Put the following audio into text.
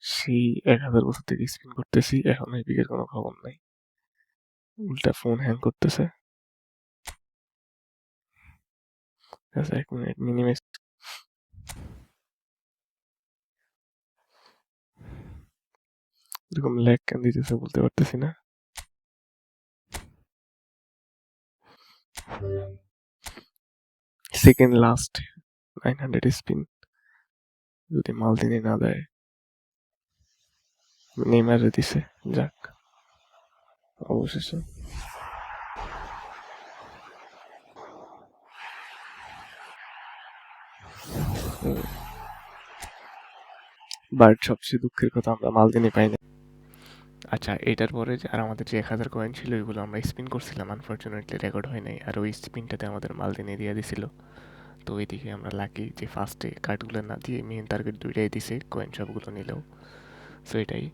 সেই ১,০০০ বছর থেকে স্পিন করতেছি, এখনো এপিকের কোনো খবর নাই। উল্টা ফোন হ্যাং করতেছে। আচ্ছা ১ মিনিট মিনিমাইজ। এরকম ল্যাগ কেন দিতেছে বলতে পারতেছি না। সেকেন্ড লাস্ট 900 স্পিন যদি মালদিনি না দেয়। নেইমারে দিছে, যাক অবশেষে। বাট সবচেয়ে দুঃখের কথা আমরা মালদিনি পাই না। আচ্ছা এটার পরে আর আমাদের যে ১,০০০ কয়েন ছিল ওইগুলো আমরা স্পিন করছিলাম, আনফর্চুনেটলি রেকর্ড হয় নাই, আর ওই স্পিনটাতে আমাদের মালদিনি দিয়ে দিছিল। তো ওইদিকে আমরা লাকি যে ফার্স্টে কার্ডগুলো না দিয়ে মেইন টার্গেট দুইটাই দিছে, কয়েন সবগুলো নিলেও। সো এটাই।